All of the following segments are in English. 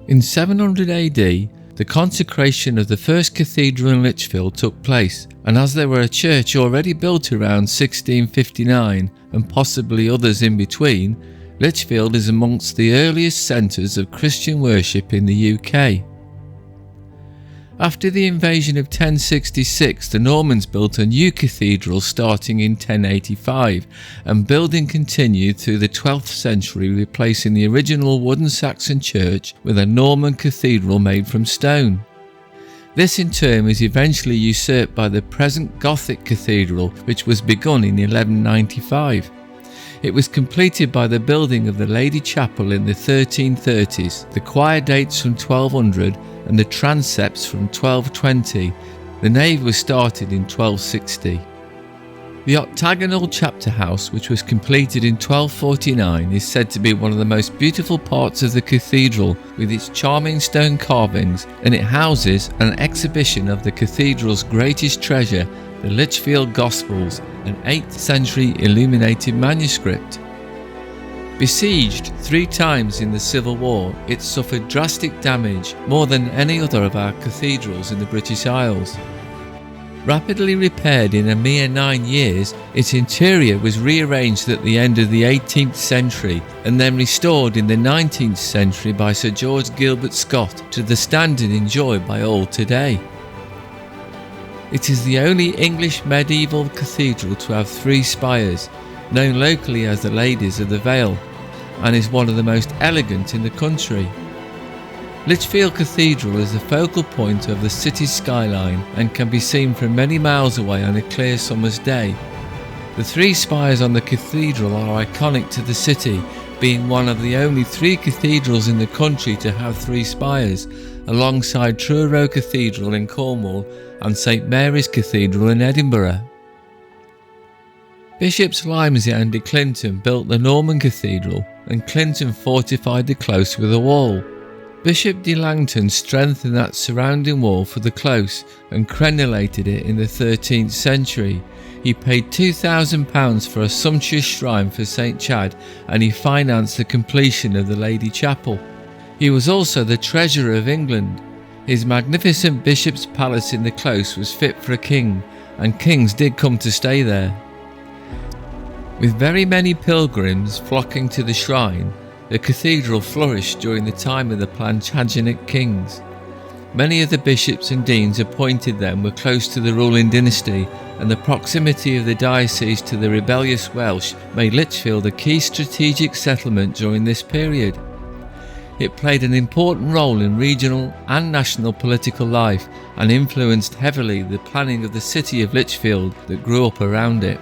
In 700 AD, the consecration of the first cathedral in Lichfield took place, and as there were a church already built around 1659 and possibly others in between, Lichfield is amongst the earliest centres of Christian worship in the UK. After the invasion of 1066, the Normans built a new cathedral starting in 1085, and building continued through the 12th century, replacing the original wooden Saxon church with a Norman cathedral made from stone. This in turn was eventually usurped by the present Gothic cathedral, which was begun in 1195. It was completed by the building of the Lady Chapel in the 1330s. The choir dates from 1200 and the transepts from 1220. The nave was started in 1260. The octagonal chapter house, which was completed in 1249, is said to be one of the most beautiful parts of the cathedral, with its charming stone carvings, and it houses an exhibition of the cathedral's greatest treasure, the Lichfield Gospels, an 8th century illuminated manuscript. Besieged 3 times in the Civil War, it suffered drastic damage, more than any other of our cathedrals in the British Isles. Rapidly repaired in a mere 9 years, its interior was rearranged at the end of the 18th century and then restored in the 19th century by Sir George Gilbert Scott to the standard enjoyed by all today. It is the only English medieval cathedral to have 3 spires, known locally as the Ladies of the Vale, and is one of the most elegant in the country. Lichfield Cathedral is the focal point of the city's skyline and can be seen from many miles away on a clear summer's day. The 3 spires on the cathedral are iconic to the city, being one of the only 3 cathedrals in the country to have 3 spires, alongside Truro Cathedral in Cornwall and St Mary's Cathedral in Edinburgh. Bishops Limesey and de Clinton built the Norman Cathedral, and Clinton fortified the close with a wall. Bishop de Langton strengthened that surrounding wall for the close and crenellated it in the 13th century. He paid £2,000 for a sumptuous shrine for St Chad, and he financed the completion of the Lady Chapel. He was also the Treasurer of England. His magnificent bishop's palace in the close was fit for a king, and kings did come to stay there. With very many pilgrims flocking to the shrine, the cathedral flourished during the time of the Plantagenet kings. Many of the bishops and deans appointed then were close to the ruling dynasty, and the proximity of the diocese to the rebellious Welsh made Lichfield a key strategic settlement during this period. It played an important role in regional and national political life and influenced heavily the planning of the city of Lichfield that grew up around it.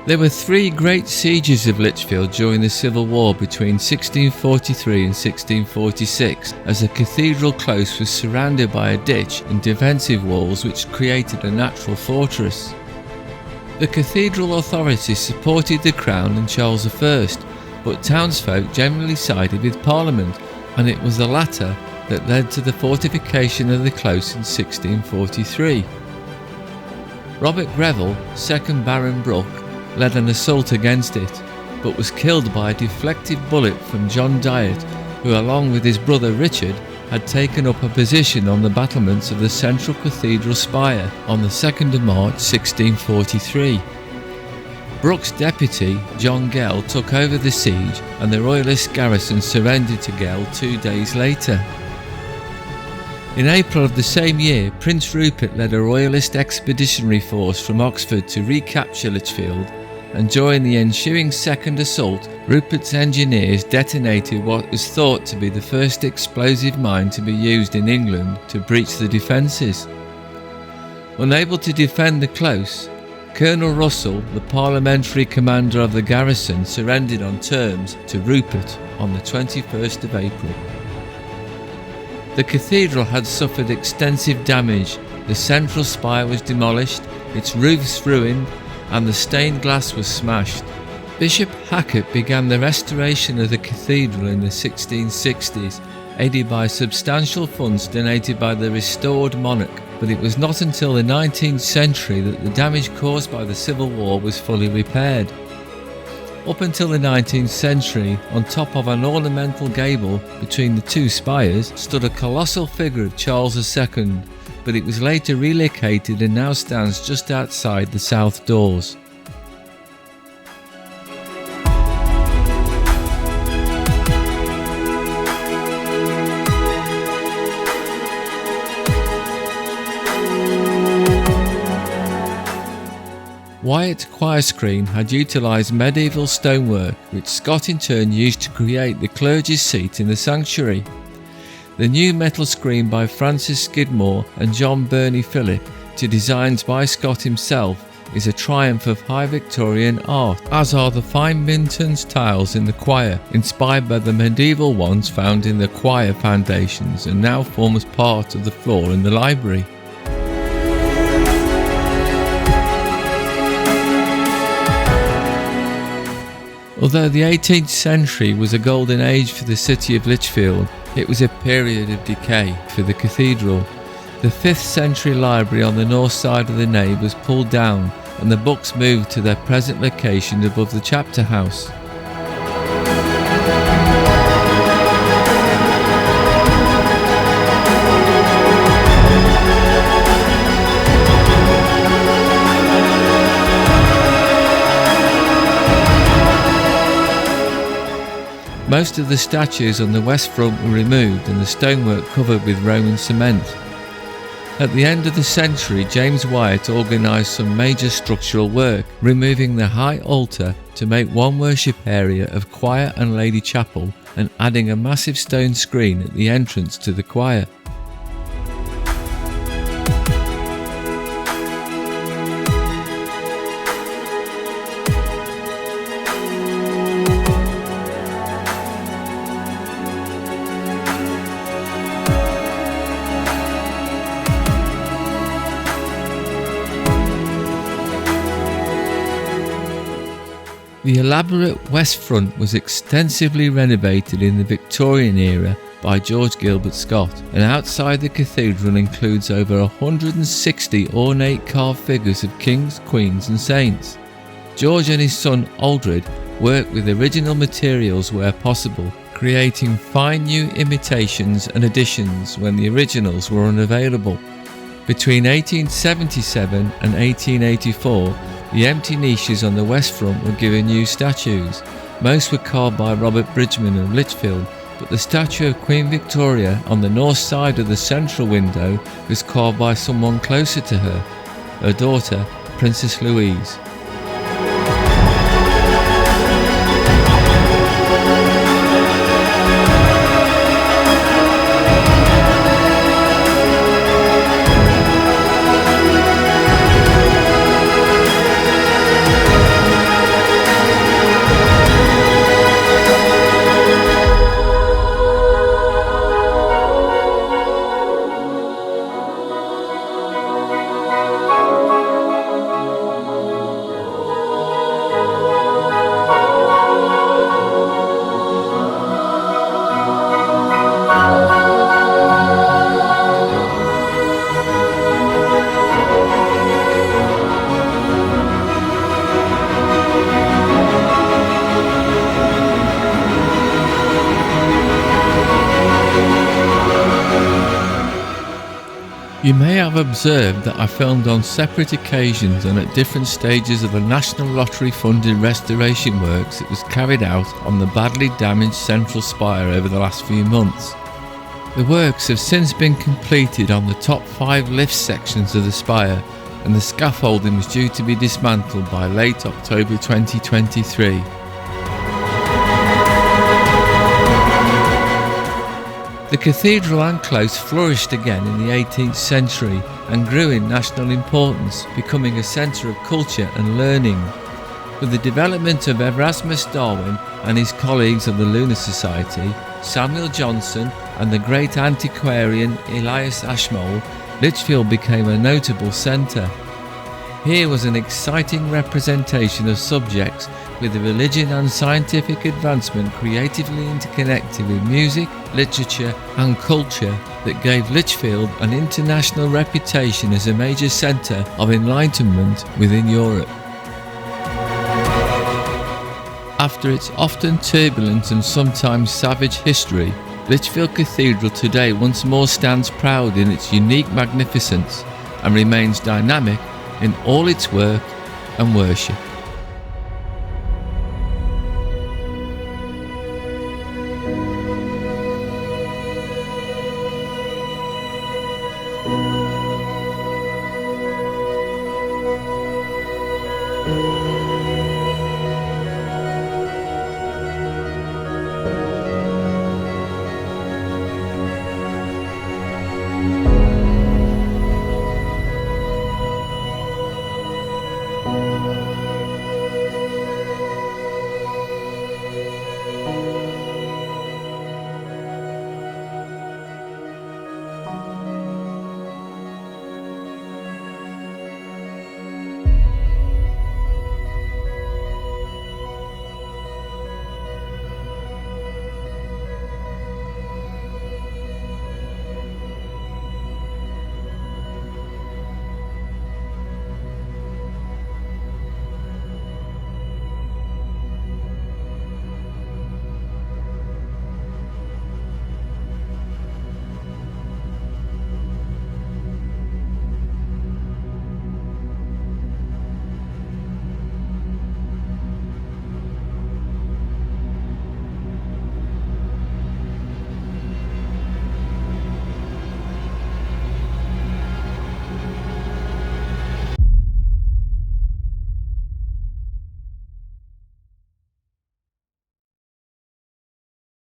There were 3 great sieges of Lichfield during the Civil War between 1643 and 1646, as the cathedral close was surrounded by a ditch and defensive walls which created a natural fortress. The cathedral authorities supported the Crown and Charles I, but townsfolk generally sided with Parliament, and it was the latter that led to the fortification of the close in 1643. Robert Greville, 2nd Baron Brooke, led an assault against it, but was killed by a deflected bullet from John Dyett, who along with his brother Richard had taken up a position on the battlements of the central cathedral spire on the 2nd of March 1643. Brooke's deputy, John Gell, took over the siege, and the royalist garrison surrendered to Gell 2 days later. In April of the same year, Prince Rupert led a royalist expeditionary force from Oxford to recapture Lichfield, and during the ensuing second assault, Rupert's engineers detonated what was thought to be the first explosive mine to be used in England to breach the defences. Unable to defend the close, Colonel Russell, the parliamentary commander of the garrison, surrendered on terms to Rupert on the 21st of April. The cathedral had suffered extensive damage. The central spire was demolished, its roofs ruined, and the stained glass was smashed. Bishop Hackett began the restoration of the cathedral in the 1660s, aided by substantial funds donated by the restored monarch, but it was not until the 19th century that the damage caused by the Civil War was fully repaired. Up until the 19th century, on top of an ornamental gable between the two spires, stood a colossal figure of Charles II, but it was later relocated and now stands just outside the south doors. Wyatt's choir screen had utilised medieval stonework, which Scott in turn used to create the clergy's seat in the sanctuary. The new metal screen by Francis Skidmore and John Burney Phillip, to designs by Scott himself, is a triumph of high Victorian art, as are the fine Minton's tiles in the choir, inspired by the medieval ones found in the choir foundations and now form as part of the floor in the library. Although the 18th century was a golden age for the city of Lichfield, it was a period of decay for the cathedral. The 5th century library on the north side of the nave was pulled down and the books moved to their present location above the chapter house. Most of the statues on the west front were removed and the stonework covered with Roman cement. At the end of the century, James Wyatt organised some major structural work, removing the high altar to make one worship area of choir and lady chapel and adding a massive stone screen at the entrance to the choir. The elaborate west front was extensively renovated in the Victorian era by George Gilbert Scott, and outside the cathedral includes over 160 ornate carved figures of kings, queens and saints. George and his son Aldred worked with original materials where possible, creating fine new imitations and additions when the originals were unavailable. Between 1877 and 1884, the empty niches on the west front were given new statues. Most were carved by Robert Bridgman of Lichfield, but the statue of Queen Victoria on the north side of the central window was carved by someone closer to her daughter, Princess Louise. You may have observed that I filmed on separate occasions and at different stages of the National Lottery funded restoration works that was carried out on the badly damaged central spire over the last few months. The works have since been completed on the top 5 lift sections of the spire, and the scaffolding was due to be dismantled by late October 2023. The cathedral and close flourished again in the 18th century and grew in national importance, becoming a centre of culture and learning. With the development of Erasmus Darwin and his colleagues of the Lunar Society, Samuel Johnson and the great antiquarian Elias Ashmole, Lichfield became a notable centre. Here was an exciting representation of subjects with the religion and scientific advancement creatively interconnected with music, literature and culture that gave Lichfield an international reputation as a major centre of enlightenment within Europe. After its often turbulent and sometimes savage history, Lichfield Cathedral today once more stands proud in its unique magnificence and remains dynamic in all its work and worship.